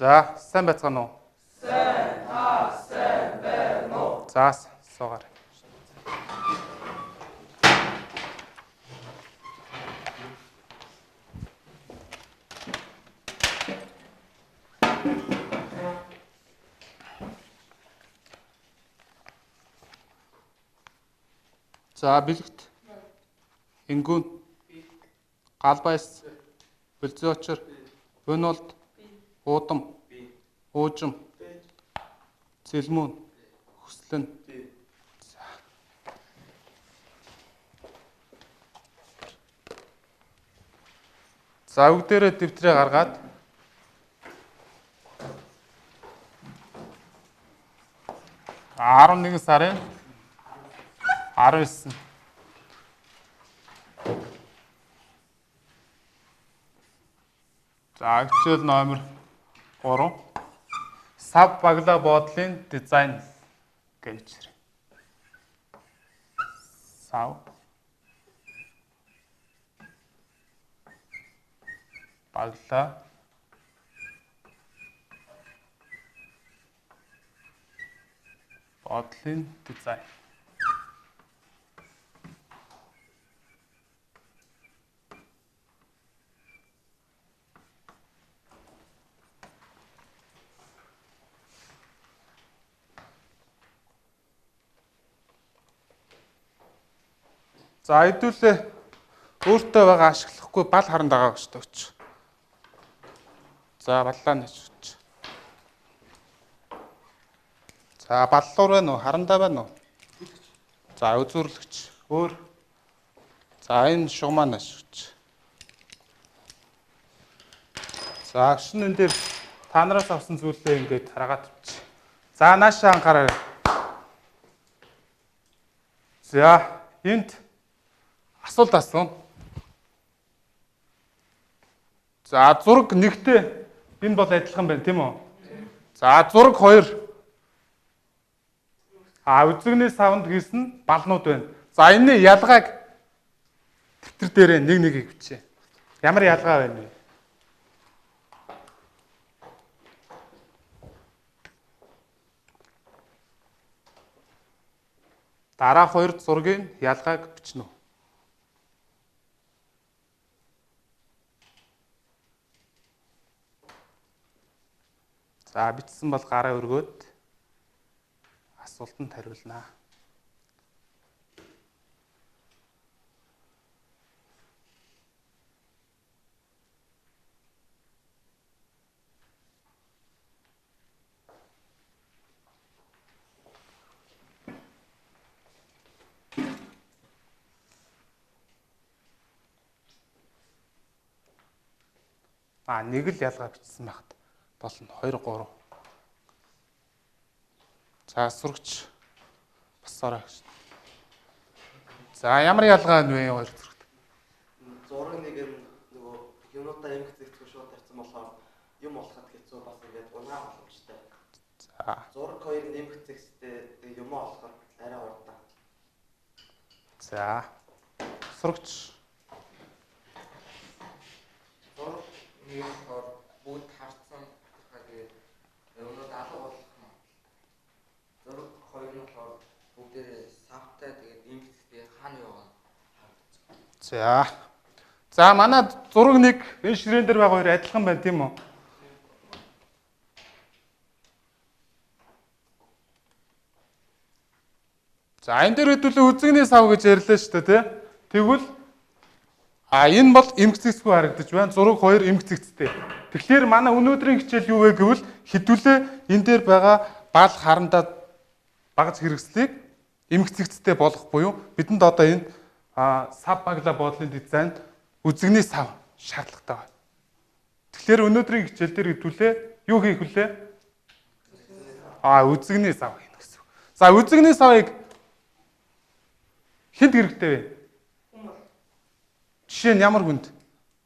За, сайн байцгаана уу? Сайн байна уу? За, суугаар. За, бэлэгт. Ингүүн. Галбайс. Бэлзөөчөр. Өнөлд. Уудам. Уужим. Цэлмүүн. Хүслэн. За, бүгдээрээ дэвтрээ гаргаад 11 сарын 19. За, хичээл номер 3. Сав баглаа буудлын дизайн гэж хэрэг. Сав баглаа буудлын дизайн. За, хэдүүлээ өөртөө байгаа ашиглахгүй бал харанд байгаа гэж төгч. За, баллаа нэжвч. За, баллуур байна уу? Харандаа байна уу? За, үзүүрлэгч. Өөр. За, энэ шугамаа нэжвч. За, шинэ энэ дээр та нараас авсан зүйлээ ингээд хараагаад тавьчих. За, наашаа анхаарай. За, энд асуулт асууна. За, зураг 1-тэй энэ бол адилхан байна, тийм үү? За, зураг 2. Үзэгний савнд хийсэн балнууд байна. За, энэ ялгааг дэвтэр дээрээ нэг хийвчээ. Ямар ялгаа байна вэ? Дараах 2 зургийн ялгааг бичнэ үү? За, бичсэн бол гараа өргөөд асуултанд хариулнаа. Нэг л ялгаа бичсэн байхад болно. 2 3. За, сурагч басараа гэж. За, ямар ялгаа вэ 2 зурагт? Зураг нэг нь нөгөө юмудаа эмх зэгцгүй шууд тарьсан болохоор юм болоход хэцүү бас ингээд унаа боломжтой. За. Зураг 2 эмх зэгцтэй юм болохоор арай урдаа. За. Сурагч. Зураг нэг болохоор бүгд харцсан тэгээд юмуд алга болох юм. Зураг 2 нь болохоор бүгдээрээ савтай тэгээд эмхтэй хаана яваа харагдсан. За. За, манай зураг 1 энэ ширээн дээр байгаа 2 адилхан байна, тийм үү? За, энэ дээр хэдүүлээ үзэгний сав гэж ярьлаа шүү дээ, тий? Тэгвэл энэ бол эмгцэгцгүй харагдаж байна. Зураг 2 эмгцэгцтэй. Тэгэхээр манай өнөөдрийн хичээл юу вэ гэвэл хэдүүлээ энэ дээр байгаа бал харандаа багц хэрэгслийг эмгцэгцтэй болгох буюу бидэнд одоо энэ сав баглаа буудлын дизайнд үзэгний сав шаардлагатай байна. Тэгэхээр өнөөдрийн хичээл дээр хэдүүлээ юу хийх вүлээ? Үзэгний сав хийнэ гэсэн. За, үзэгний савыг хэд хэрэгтэй вэ? Жишээ нь ямар хүнд?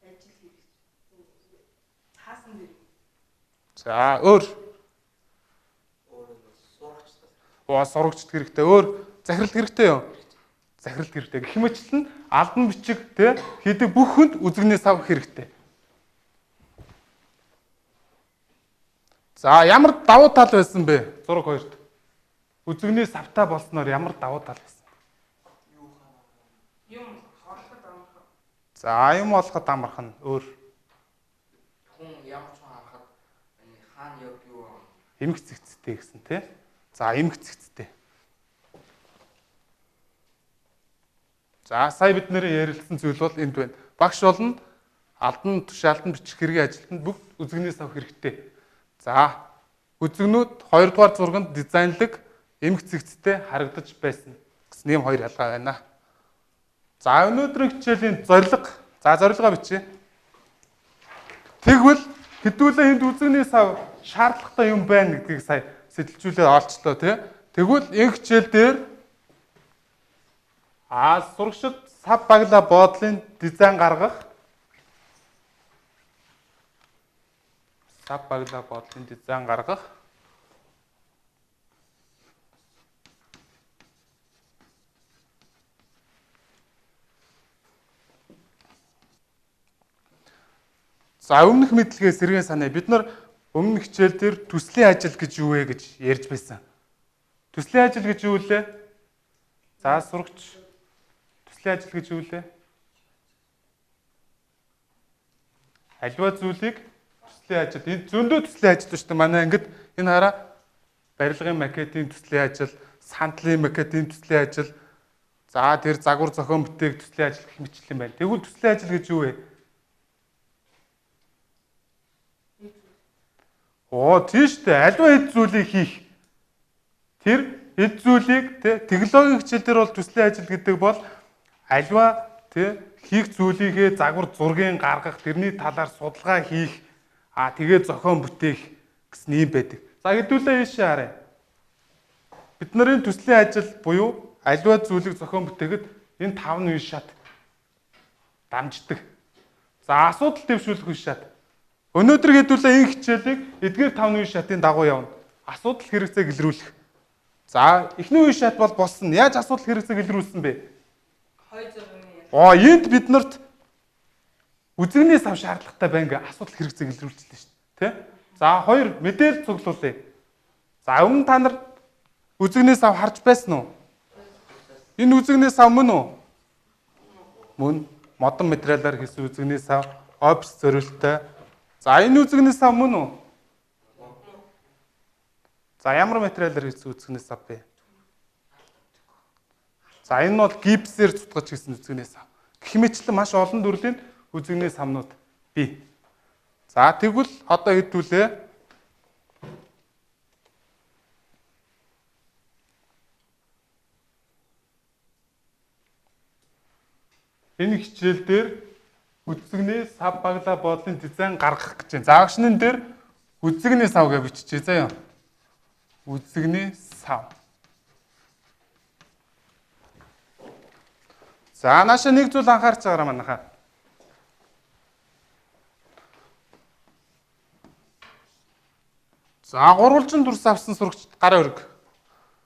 Ажил хийж. Хаасан дээр. За, өөр. Сурагчд хэрэгтэй. Өөр захирал хэрэгтэй юу? Захирал хэрэгтэй. Гэх мэтлэн албан бичиг те хийдэг бүх хүнд үзэгний сав хэрэгтэй. За ямар давуу тал байсан бэ? Зураг 2-т. Үзэгний савтай болсноор ямар давуу тал байсан? Юм хорлоход амархан. За юм олоход амархан өөр Хүн ямар ч харахад хаана яг юу эмх цэгцтэй гэсэн тий. За эмх цэгцтэй. За сая бид нэр ярилцсан зүйл бол энд байна. Багш болно алдан тушаалтан бичих хэргийн ажилтнанд бүгд үзэгний сав хэрэгтэй. За үзэгнүүд 2 дугаар зурганд дизайнлаг эмх цэгцтэй харагдаж байсан гэсэн ийм хоёр ялгаа байна. За өнөөдрийн хичээлийн зорилго. За зорилгоо бичье. Тэгвэл хэдүүлээ энд үзэгний сав шаардлагатай юм байна гэдгийг сая сэтэлжүүлээд олцлоо тий. Тэгвэл энэ хичээл дээр сурагчид сав баглаа боодлын дизайн гаргах За өмнөх мэдлэгээс сэргэн санаа. Бид нар өмнөх хичээл дээр төслийн ажил гэж юу вэ гэж ярьж байсан. Төслийн ажил гэж юу вэ? За сурагч төслийн ажил гэж юу вэ? Аливаа зүйлийг төслийн ажил. Энэ зөндөө төслийн ажил шүү дээ. Манай ангид энэ хараа барилгын макетын төслийн ажил, сандлын макетын төслийн ажил, за тэр загвар зохион бүтээх төслийн ажил гэх мэтлэн байна. Тэгвэл төслийн ажил гэж юу вэ? Тийш үү. Аливаа хэд зүйлийг хийх. Тэр хэд зүйлийг технологийн хичээл дээр бол төслийн ажил гэдэг бол аливаа хийх зүйлийнхээ загвар зургийг гаргах, тэрний талаар судалгаа хийх, тэгээд зохион бүтээх гэсэн юм байдаг. За хэдүүлээ ийшээ харъя. Бид нарын төслийн ажил буюу аливаа зүйлийг зохион бүтээхэд энэ 5 үе шат дамждаг. За асуудал дэвшүүлэх үе шат. Өнөөдөр хэдүүлээ энэ хичээлийг эдгээр 5 үе шатын дагуу явна. Асуудал хэрэгцээг илрүүлэх. За эхний үе шат бол болсон. Яаж асуудал хэрэгцээг илрүүлсэн бэ? Энд бид нарт үзэгний сав шаардлагатай байна гэ асуудал хэрэгцээг илрүүлчихлээ шүү дээ. Тэ? За 2 мэдээлэл цуглуулъя. За өмнө та нар үзэгний сав харж байсан уу? Энэ үзэгний сав мөн үү? Мөн. Модон материалаар хийсэн үзэгний сав, офис зориулттай. За энэ үзэгний сав мөн үү? За ямар материалаар хийсэн үзэгний сав бэ? За энэ бол гипсээр цутгаж хийсэн үзэгний сав. Гэх мэтлэн маш олон төрлийн үзэгний савнууд бий. За тэгвэл одоо хэдүүлээ энэ хичээл дээр үзэгний сав баглаа боодлын дизайн гаргах гэж байна. За агшнын дээр үзэгний сав гэж биччихье заяа. Үзэгний сав. За нааша нэг зүйл анхаарч байгаарай манайхаа. За гурвалжин дүрс авсан сурагч гараа өрг.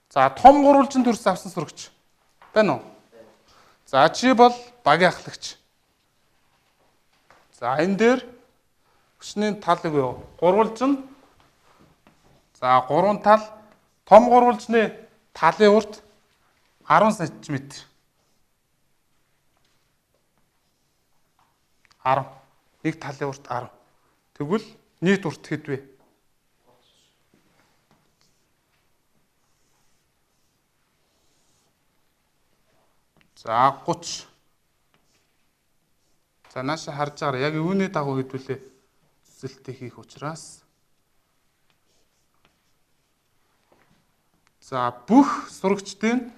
За том гурвалжин дүрс авсан сурагч байна уу? За чи бол багийн ахлагч. За энэ дээр хүчний талыг юу? Гурвалжин. За гурван тал том гурвалжны талын урт 10 см. 10. Нэг талын урт 10. Тэгвэл нийт урт хэд вэ? За 30. За нааша харж байгаа яг үүний дагуу хэдүүлээ зүсэлтээ хийх учраас. За бүх сурагчдын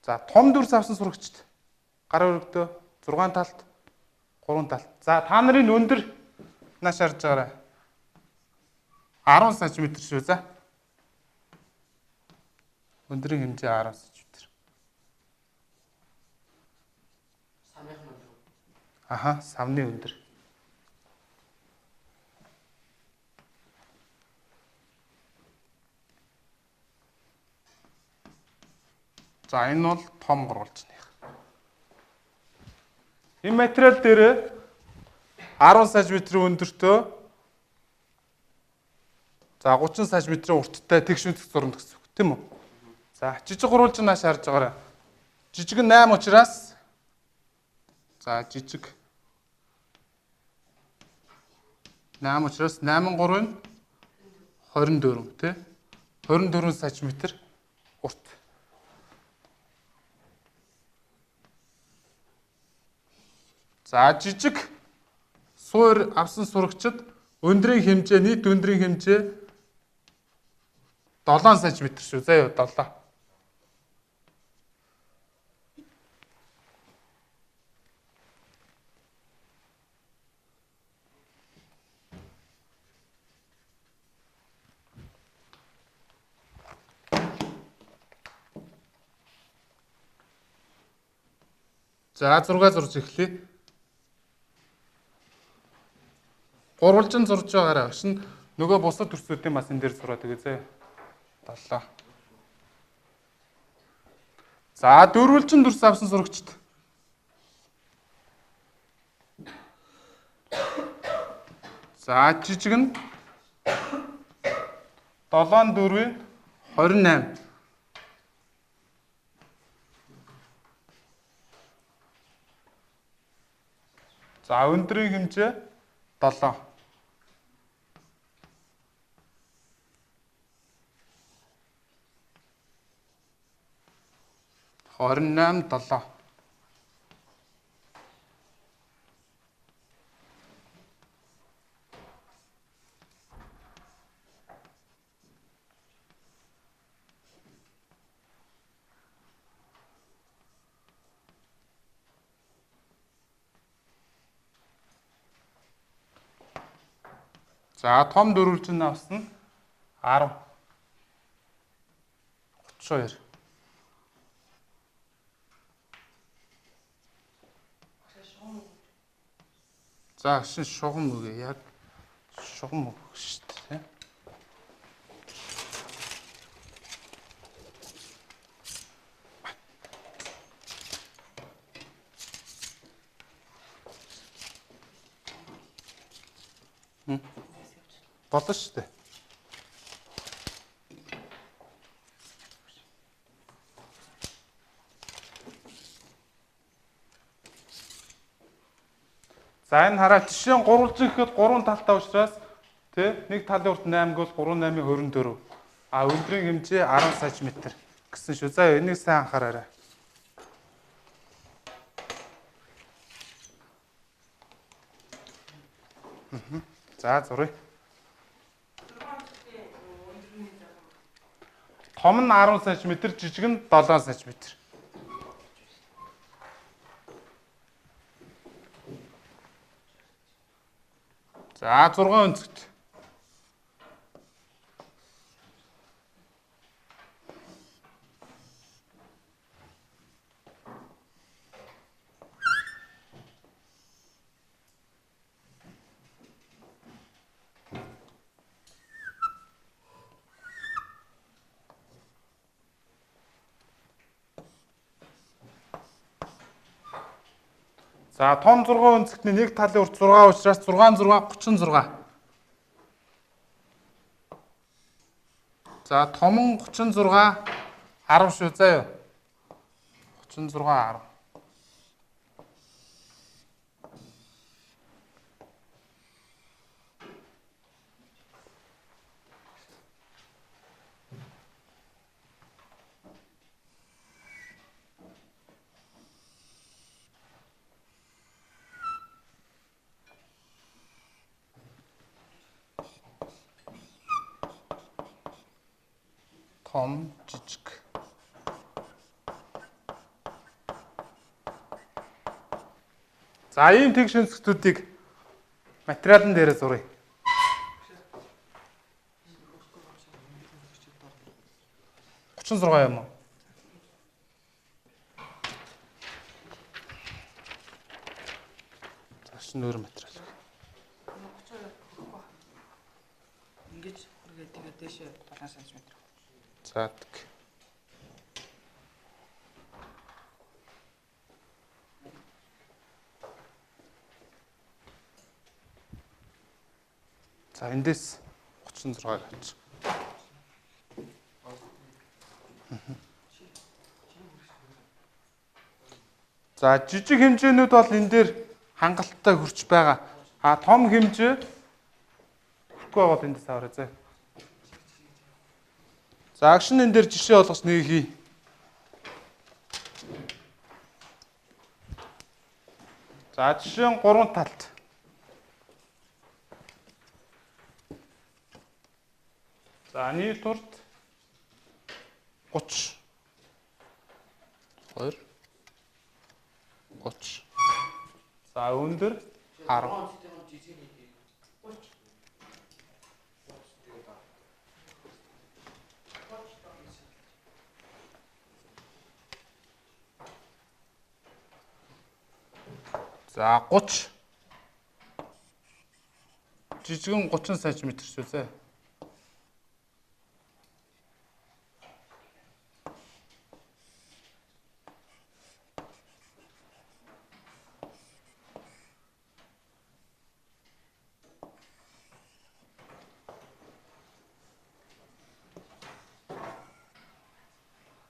за том дүрс авсан сурагчд гараа өргөдөө 6 талт 3 талт. За та нарын өндөр нааш харж байгаарай. 10 см шүү за. Өндрийн хэмжээ 10 см. Самын өндөр. Аха, самны өндөр. За энэ бол том гурвалжных. Энэ материал дээр 10 см өндөртөө За 30 см урттай тэгш өнцөг зурна гэсэн үг тийм үү? За жижиг гурвалж нааш харж байгаарай. Жижиг нь 8 учраас за жижиг 8 учраас 8 3 нь 24 тий? 24 см урт. За жижиг суур авсан сурагчид өндрийн хэмжээ нийт өндрийн хэмжээ 7 см шүү. Заа юу 7. За 6 зурж эхлэе. Гурвалжин зурж байгаарай. Шин нөгөө бусад төрсүүдийн бас энэ дээр зураа тэгээ зэ. 7. За дөрвөлжин дүрс авсан сурагчд. За жижиг нь 7 4-ийн 28. За өндрийн хэмжээ 7. Хорин 7. За том дөрвөлжин авсан 10. 32. За шин шугам үгүй яг шугам өгөх шүү дээ. Болно шүү дээ. За энэ хараа жишээ нь гурвалжин гэхэд 3 талтай учраас тий нэг талын урт 8 гэвэл 3 8-ийн 24. А өндрийн хэмжээ 10 см гэсэн шүү. За энийг сайн анхаараарай. За зуръя. Том нь 10 см, жижиг нь 7 см. За 6 өнцгт. За том 6 өнцгтний нэг талын урт 6 учраас 6 6 36. За том нь 36 10 шүү заа юу. 36 10. Том жижиг. За ийм тэгш өнцгтүүдийг материалын дээрээ зуръя. Хүчин 6 юм уу? За шин өөр материал. Ингэж үргээд тэгээд дэшээ 7 см. За тэг. За эндээс 36 гэж. За жижиг хэмжээнүүд бол энэ дээр хангалттай хүрч байгаа. А том хэмжээ хүрхгүй байгаа бол эндээс аваарай зэ. За агшин энэ дээр жишээ болгож нэг хий. За жишээ нь 3 талт. За нийт урд 30. 2 30. За өндөр 10. За 30. Жижигэн 30 см шүү зэ.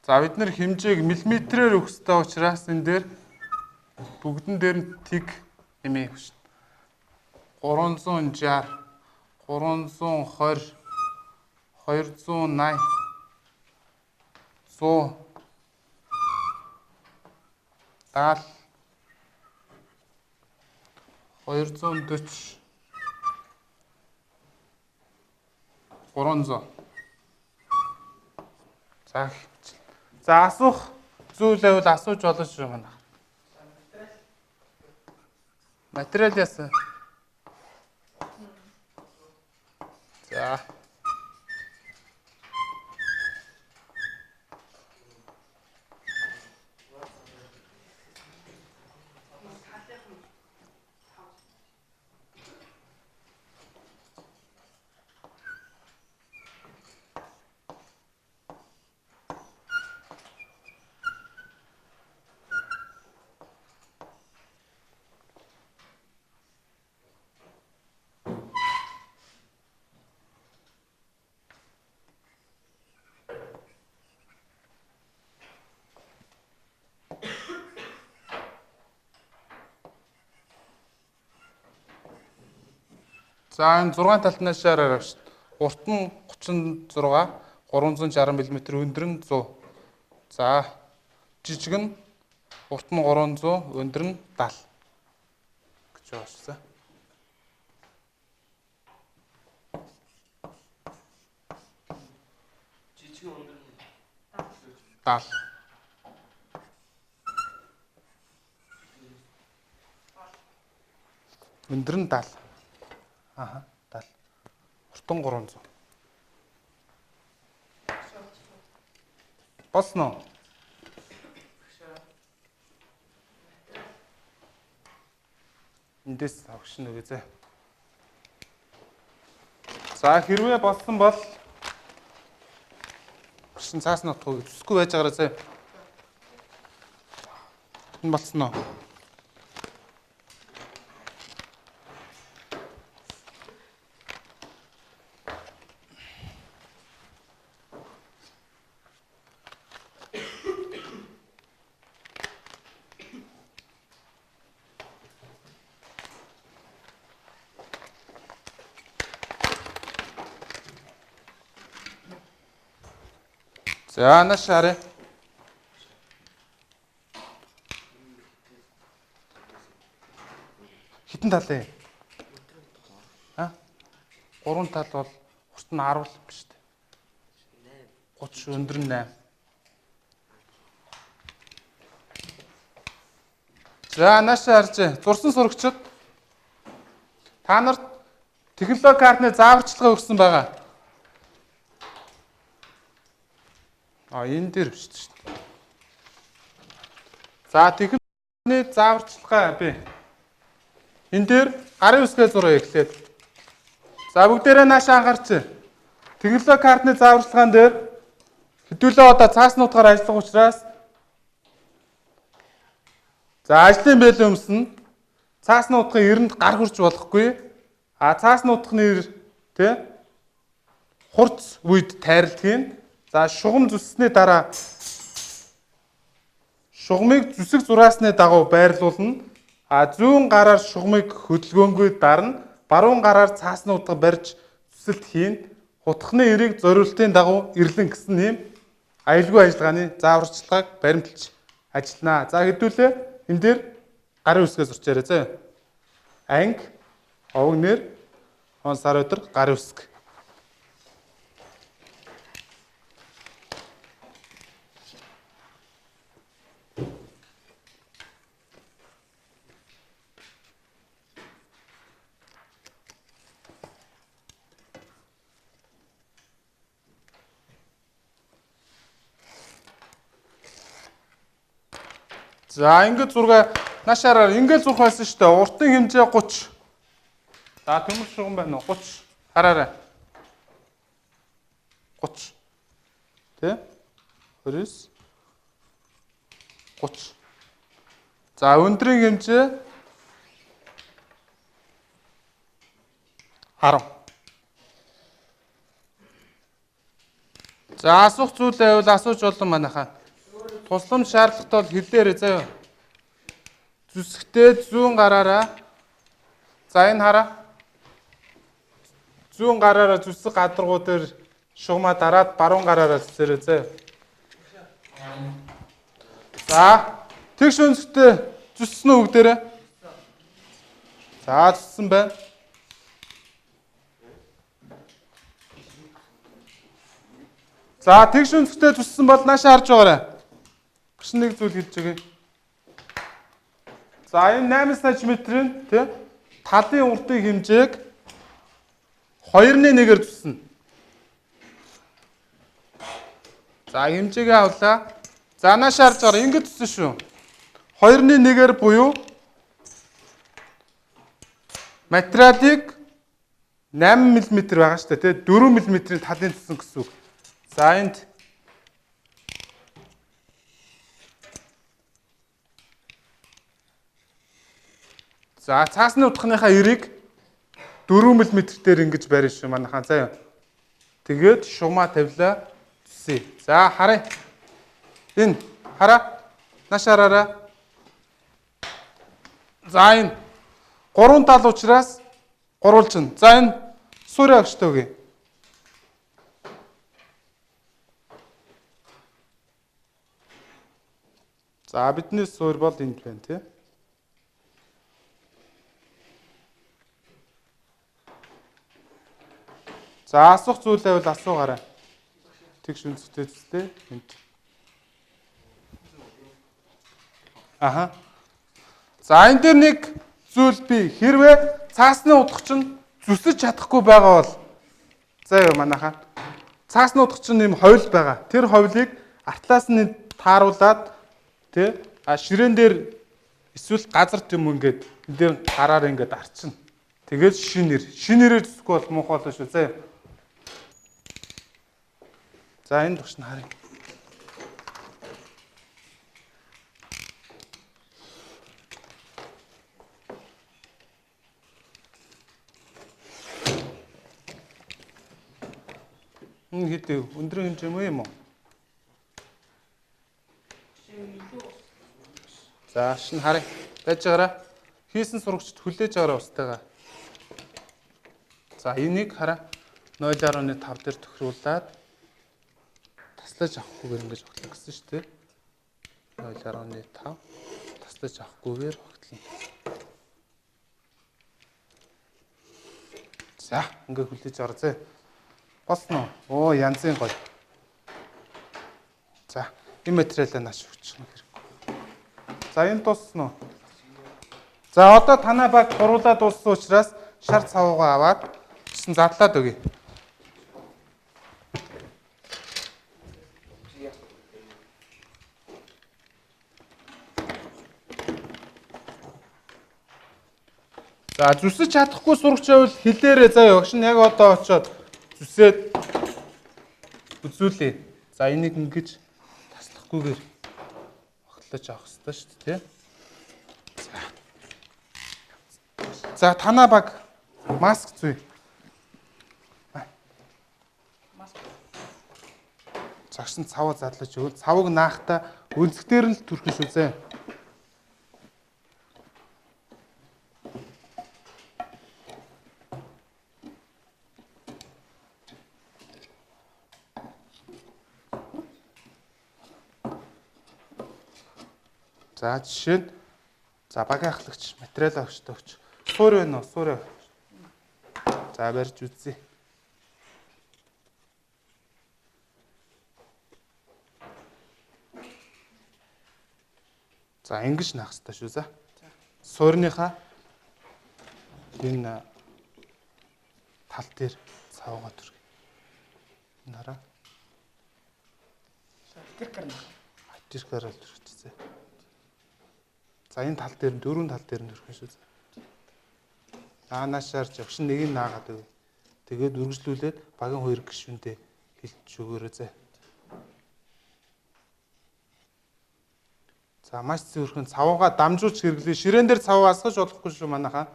За бид нэр хэмжээг миллиметрээр өгөх ёстой учраас энэ дээр бүгдэн дээр нь тэг нэмээ өгш. 360, 320, 280, 100, 70, 240, 300. За асуух зүйл байвал асууж болно шүү манай. Материал яасан. За. За энэ 6 талтнаас шаараар авч. Урт нь 36, 360 мм, өндөр нь 100. За жижиг нь урт нь 300, өндөр нь 70 гэж байна. Жижиг өндөр нь 70. Өндөр нь 70. Аха, 70. Уртан 300. Босноо. Эндээс авахшин үгүй зэ. За хэрвээ болсон бол шин цаас нотхоо үсэхгүй байж байгаараа зэ. Энэ болсноо. За наш харъя. Хитэн тал ээ? А? 3 тал бол урт нь 10 л юм шүү дээ. 30 өндөр нь 8. За наш харж зурсан сурагчид та нарт технологи картны зааварчилгаа өгсөн байгаа. Энэ дээр биш шүү дээ. За техникны зааварчилгаа би. Энэ дээр гарын үсгээ зураг эхлээд. За бүгдээрээ нааш анхаарч. Технологи картны зааварчилгаан дээр хэдүүлээ одоо цааснуудаар ажиллах учраас за ажлын бэлэн өмснө. Цааснуудын эрэнд гар хурж болохгүй. А цааснуудын нэр тэ хурц үед тайрладгийг. За шугам зүссний дараа шугамыг зүсэг зураасны дагуу байрлуулна. Зүүн гараар шугамыг хөдөлгөөнгүй дарна. Баруун гараар цааснуудаа барьж зүсэлт хийн. Хутгахны эрийг зориултын дагуу ирлэн гэсэн ийм аюулгүй ажиллагааны зааварчилгааг баримталж ажиллана. За хэдүүлээ энэ дээр гарын үсгээ зурчаарай заа. Анги, овог нэр, он сар өдөр гарын үсг. За ингэж зурга нашаараар ингэж зурх байсан шүү дээ. Уртын хэмжээ 30. За төмөр шугам байна уу? 30. Хараарай. 30. Тэ? 29. 30. За өндрийн хэмжээ 10. За асуух зүйл байвал асууж болон манайхаа. Тусламж шаардлагатай бол хэлээрэй заяа. Зүсгтээ зүүн гараараа. За энэ хараа. Зүүн гараараа зүсэг гадаргуу дээр шугамаа дараад баруун гараараа зүсээрэй заяа. За тэгш өнцгтээ зүссэн үг дээрээ. За зүссэн байна. За тэгш өнцгтээ зүссэн бол наашаа харж байгаарай. Нэг зүйл хэлж байгаа. За энэ 8 см-ийн тий талын уртын хэмжээг 2-1-ээр зүснэ. За хэмжээгээ авлаа. За наашаа харж байгаа. Ингэж зүснэ шүү. 2-1-ээр буюу материалыг 8 мм байгаа шүү дээ тий 4 мм-ийн талын зүснэ гэсэн үг. За энд за цаасны утгахныхаа эрийг 4 мм дээр ингэж барина шүү манайхаа заяа. Тэгээд шугамаа тавилаа зүсээ. За харъя. Энэ хараа. Нашаараараа. За энэ 3 тал учраас гурвалжин. За энэ суурь агштойг. За бидний суурь бол энд байна тий. За асуух зүйл байвал асуугаарай. Тэгш үнцтэй зүстэй. Энд. Аха. За энэ дээр нэг зүйл би хэрвээ цаасны утгач нь зүсэж чадахгүй байгаа бол заяа манайхаа. Цаасны утгач нь юм ховл байгаа. Тэр ховлыг артлаас нь тааруулаад тий ширээн дээр эсвэл газар юм ингээд энэ дээр гараар ингээд арчна. Тэгээд шинээр зүсэхгүй бол муухай болно шүү заяа. За энэ төгс нь харъя. Энэ хэдий өндрийн хэмжээ мөө юм уу? За шин харъя. Байж байгаараа. Хийсэн сурагчд хүлээж аваарай устайгаа. За энийг хараа. 0.5 дээр тохируулаад таслаж авахгүйгээр ингэж багтлаа гэсэн шүү дээ. 0.5 таслаж авахгүйгээр багтлаа. За ингээ хүлээж аваарай. Болсон уу? Оо янзын гоё. За энэ материалаа нааш өгчих хэрэггүй. За энэ дууссан уу? За одоо танай баг гуруулаа дууссан учраас шар цавуугаа аваад гэсэн задлаад өгье. За зүсэж чадахгүй сурагч байвал хэлээрээ заа өгш нь яг одоо очиод зүсээд үзүүлээ. За энийг ингэж таслахгүйгээр багтлаж авах хэрэгтэй шүү дээ. За танаа баг маск зүй. Загш нь цаваа задлаж өгөө. Цавыг наахта өнцгтэр нь л түрхэн шүү зэ. За жишээ нь багийн ахлагч, материал авчтагч. Суур байна уу? Суур. За барьж үзье. За ингэж наах хэрэгтэй шүү за. Суурныхаа энэ тал дээр цавгаа түргэй. Нараа. Тэр гэрнэ. Атиркаар л түргэжээ. За энэ тал дээр нь дөрвөн тал дээр нь түрхэн шүү. Наанашаар жавшин нэг нь наагаад өг. Тэгээд үргэлжлүүлээд багийн хоёр гишүүндээ хилж өгөөрэй зэ. За маш зөвхөн цавууга дамжуулж хэрэглэе. Ширээн дээр цаваа асгаж болохгүй шүү манайхаа.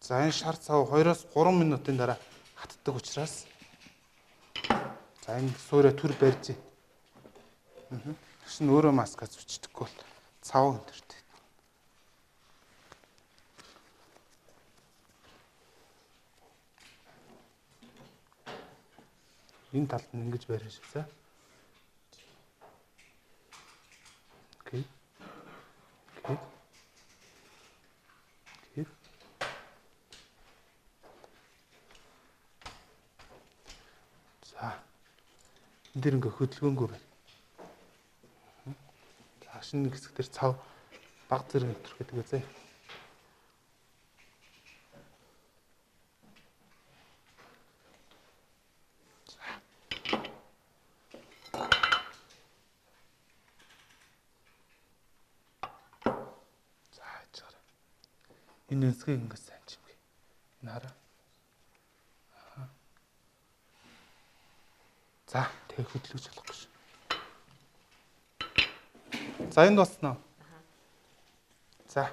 За энэ шар цав 2-3 минутын дараа хатдаг учраас за энэ суурэ төр барьж. Шин өөрөө маска зүчдэггүй бол цав өндөртэй. Энэ талд нь ингэж барьж шээ. Окей. Окей. Окей. За. Энд дэр ингээ хөдөлгөөнгүй байна. За шинэ хэсэг дээр цав баг зэрэг нэвтрэх гэдэг үзье. Энэ хэсгийг ингэ сайн чимгээ. Энэ хараа. За, тэг хөдлөж болохгүй шүү. За энд болсноо. За.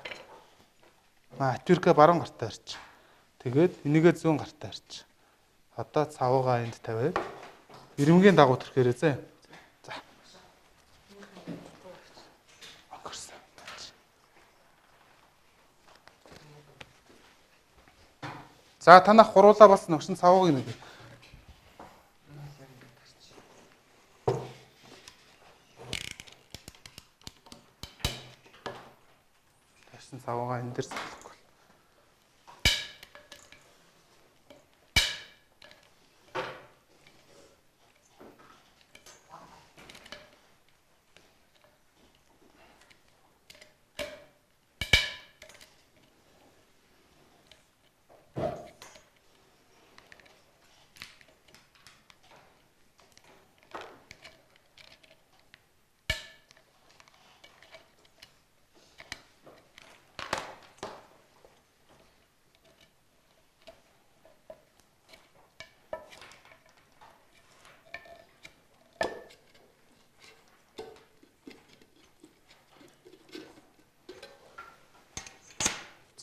Атвирка баруун гартаа арч. Тэгээд энийгээ зүүн гартаа арч. Одоо цавуугаа энд тавиад ирмгийн дагуу төрхээрээ зэ. За. Өнгөрсөн. За танах хуруулаа бас нөгшин цавууг нэг. Ташин цавуугаа энэ дээр салахгүй.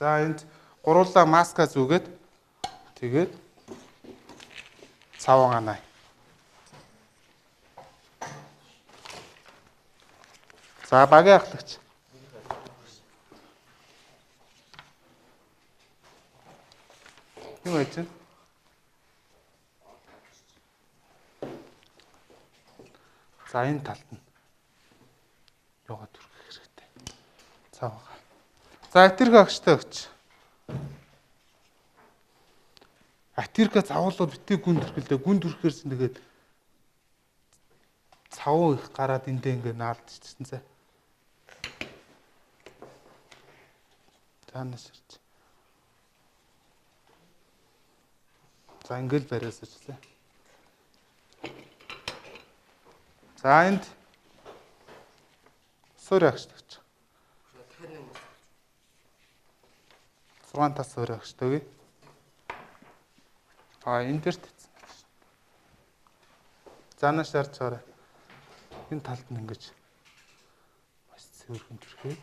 За энд гуруула маска зүгээд тэгээд цаваа наа. За багийн ахлагч. Юу вэ чинь? За энэ талд нь яваад түргэх хэрэгтэй. Цаваа. За атирка агштай өгч. Атирка цавуулууд битгий гүн төрхөлдөө гүн төрхөөс нэгээд цавуу их гараад эндээ ингээ наалдчихсан зэ. Таанаас ирж. За ингээл бариасаач зэ. За энд суур агштай өгч. 6 тас суур агштай. Энэ дээр татсан. Заанаас шаарч байгаа. Энэ талд нь ингэж бас цэвэрхэн түрхээ.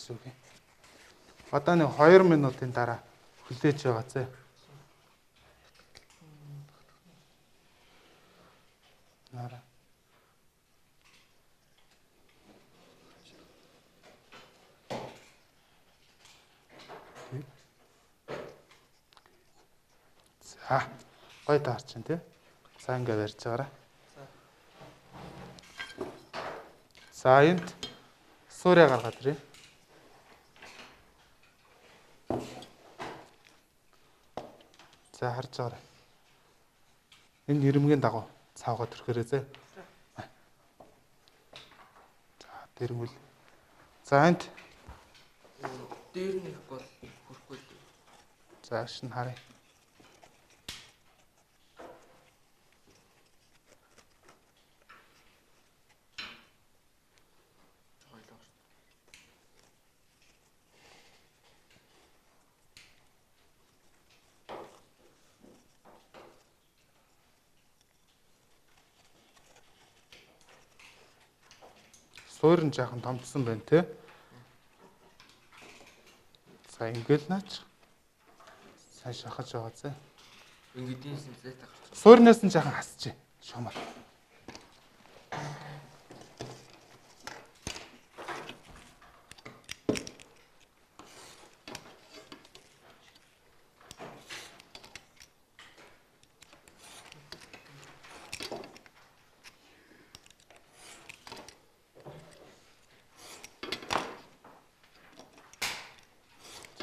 шүү гээ. Одоо нэг 2 минутын дараа хүлээж байгаа зэ. Нара. За, гоё таарч чинь тий. За ингээ барьж байгаарай. За энд суурья гаргаад ирээ. За харж байгаарай. Энэ ирмэгийн дагуу цаавгаад төрхөрөө зэ. За дэрмэл. За энд дээр нь их бол хүрхгүй. за шин харъя. Суурь нь жаахан томцсон байна те. За ингээл наач. Сайн шахаж байгаа зэ. Ингэдэм сэнцээ гарч. Суурьнаас нь жаахан хасчих. Шомол.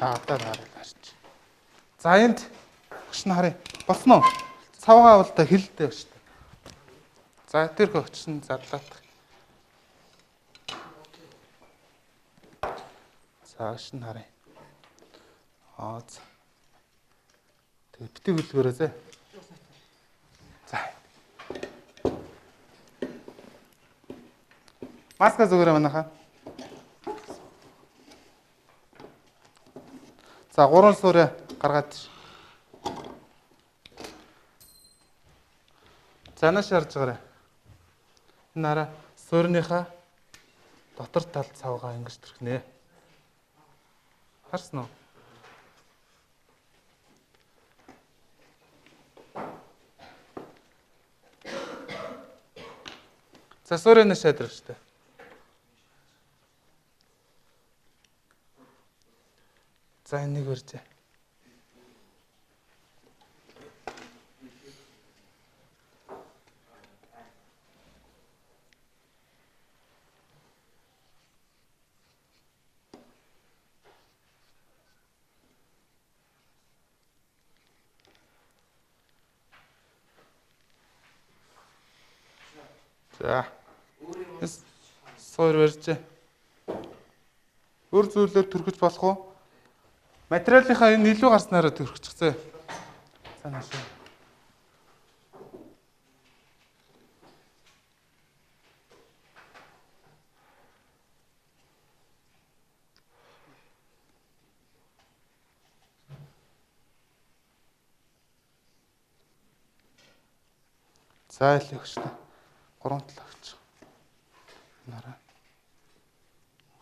За одоо хараач. За энд огч нь харъя. Болсон уу? Цавгаа бол та хилдэ шүү дээ. За тэр огч нь задлаад. За огч нь харъя. За. Тэгээ битгий хөлгөөрөө зэ. За. Маска зүгээрээ манайхаа. За 3 суурья гаргаад. За нааш харж байгаарай. Энэ хараа суурьныхаа дотор тал цавгаа ингэж төрхнэ. Харсан уу? За суурьнаас шийдвэр штэ. За энийг өрчээ. За. Суур барьжээ. Өөр зүйлээр түрхэж болох уу? Материалынхаа энэ илүү гарснараа төрчихцээ. Санааш. За л өгч та. 3 тал өгч. Нараа.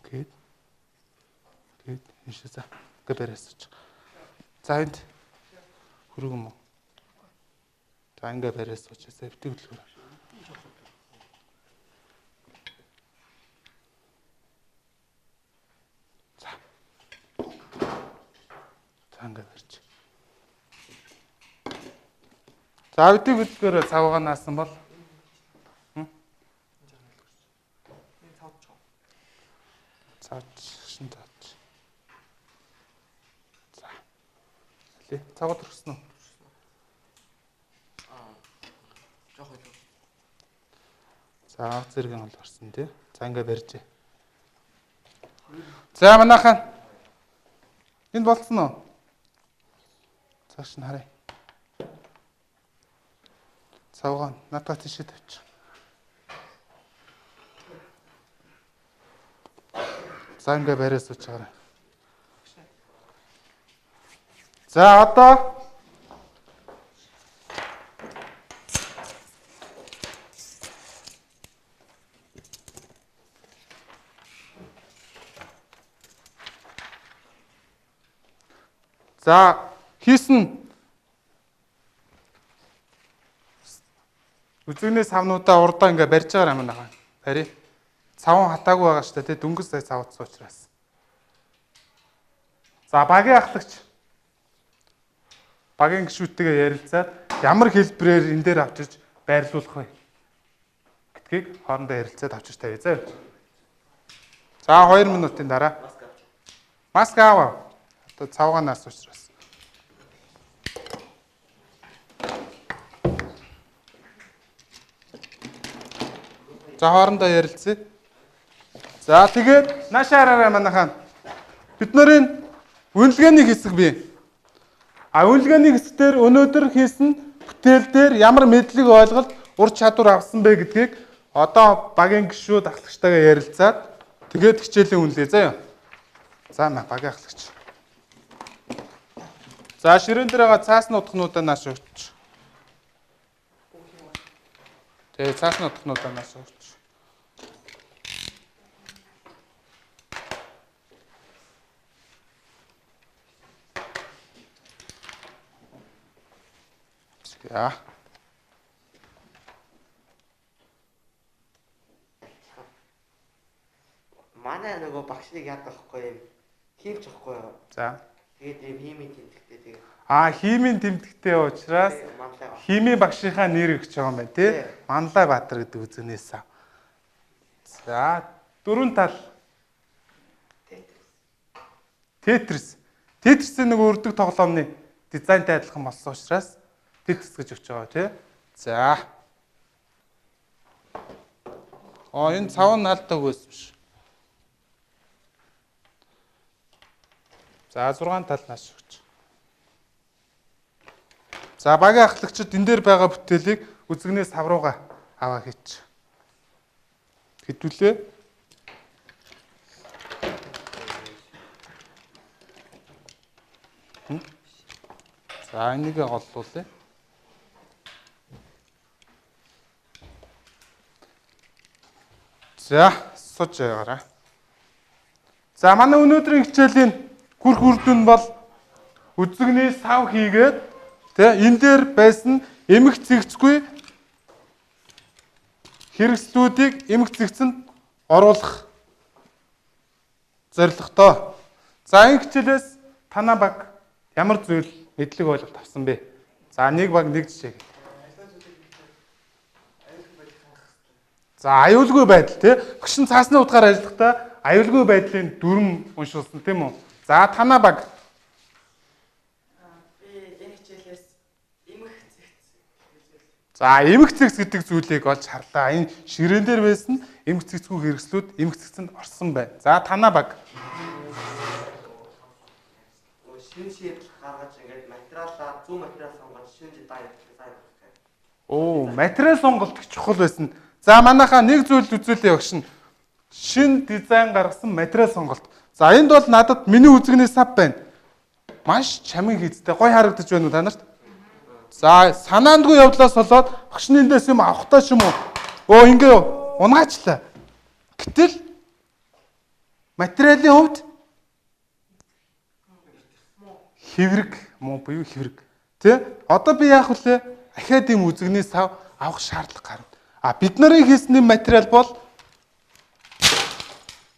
Окей. Ийш за. Барьсаж. За энд хөрөг юм уу? За ингээ барьс суучаасаа битгий хөлгөр. За. За ингээ барьж. За битгий хөлгөр цавгаа наасан бол шин таач. За. Лээ, цавд төрсөн үү? Жохоо илүү. За, зэргийн бол орсон тий. За ингээ барьжээ. За манайхан. Энд болцсон уу? Цааш нь харъя. Цавгаа надад тийшээ тавьчих. За ингээ барьс сууж байгаарай. За одоо За хийсэн үзэгний савнуудаа урдаа ингээ барьж байгаа юм аа. Барь. Савн хатаагүй байгаа шүү дээ. Дөнгөж сая савдсан учраас. За багийн ахлагч. Багийн гишүүдтэйгээ ярилцаад ямар хэлбэрээр энэ дээр авчирч байрлуулах вэ гэдгийг хоорондоо ярилцаад авчирч тавья заа. За 2 минутын дараа маск аваа. Одоо цавгаанаас учраас. За хоорондоо ярилцъя. За тэгээд наашаа хараарай манайхаа. Бид нарын үнэлгээний хэсэг бий. Үнэлгээний хэсгээр өнөөдөр хийсэн бүтээл дээр ямар мэдлэг ойлголт ур чадвар авсан бэ гэдгийг одоо багийн гишүүд ахлагчтайгаа ярилцаад тэгээд хичээлийн үнэлгээ заяа. За багийн ахлагч. За ширээн дээр байгаа цаасны утгнуудаа нааш өгч. Тэгээд цаасны утгнуудаа нааш өгч. За. Манай нөгөө багшийг яадаг вэ юм? Хийвч авахгүй юу? За. Тэгээд ийм химийн тэмдэгтэй тэгээд. Химийн тэмдэгтэй учраас химийн багшийнхаа нэр өгч байгаа юм байна тий. Манлай Баатар гэдэг үзэгнээс. За, дөрвөн тал. Тетрис. Тетрисийн нөгөө өрдөг тоглоомны дизайнтай адилхан болсон учраас Тетрис гэж өгч байгаа тий. За. Энэ цав нь наалдаг байсан биш. За 6 талнаас өгч. За багийн ахлагчид энэ дээр байгаа бүтээлийг үзэгнээс хаврууга аваа хийч. Хэдүүлээ. За энийг голлуулъя. За сууж байгаарай. За манай өнөөдрийн хичээлийн хүрх үр дүн бол үзэгний сав хийгээд энэ дээр байсан эмх цэгцгүй хэрэгслүүдийг эмх цэгцэнд оруулах зорилготой. За энэ хичээлээс танаа баг ямар зүйл мэдлэг ойлголт авсан бэ? За нэг баг нэг жишээ. За аюулгүй байдал тий. Багш нь цаасны утгаар ажиллахдаа аюулгүй байдлын дүрм уншуулсан тийм үү? За танаа баг. Би энэ хичээлээс эмх цэгц. За эмх цэгц гэдэг зүйлийг олж харлаа. Энэ ширээн дээр байсан эмх цэгцгүй хэрэгслүүд эмх цэгцэнд орсон байна. За танаа баг. Шин шийдэл гаргаж ингээд материалаа зөв материал сонгож шин дизайн хийх. Материал сонголт их чухал байсан. За манайхаа нэг зүйл үзүүлээ багш нь. Шин дизайн гаргасан материал сонголт. За энд бол надад миний үзэгний сав байна. Маш чамин хийцтэй гой харагдаж байна уу та нарт? За санаандгүй явдлаас болоод багшны эндээс юм авахтаа ч юм уу. Ингээ унаачлаа. Гэтэл материалын хувьд хэврэг муу буюу хэврэг. Тэ? Одоо би яах вүлээ? Ахаад юм үзэгний сав авах шаардлага гарна. Бид нарын хийсэн материал бол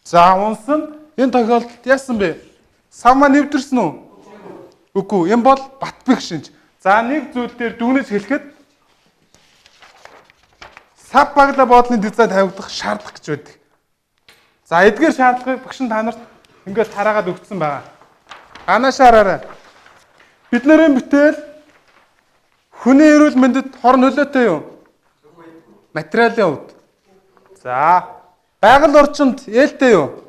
за унсан энэ тохиолдолд яасан бэ? Сав маань нэвтэрсэн үү? Үгүй, энэ бол Батбэг шинж. За нэг зүйл дээр дүгнэж хэлэхэд сав баглаа боодлын дизайн тавигдах шаардлага гэж байдаг. За эдгээр шаардлагыг багш нь та нарт ингээд тараагаад өгсөн байгаа. Анаашаараарай. Бид нарын бүтээл хүний эрүүл мэндэд хор нөлөөтэй юу? Материалын хувьд. За байгаль орчинд ээлтэй юу?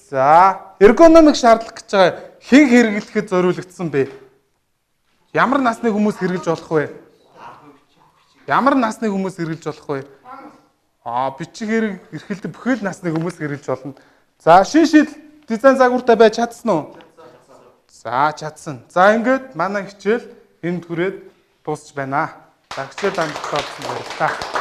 За эргономик шаардлага гэж байгаа хэн хэрэглэхэд зориулагдсан бэ? Ямар насны хүмүүс хэрэглэж болох вэ? Ямар насны хүмүүс хэрэглэж болох вэ? Бичих хэрэг эрхэлдэг бүхэл насны хүмүүс хэрэглэж болно. За шин шийдэл дизайн загвартай байж чадсан уу? За чадсан. За ингээд манай хичээл энд хүрээд дуусч байна. За хичээл амжилттай болсон баярлалаа.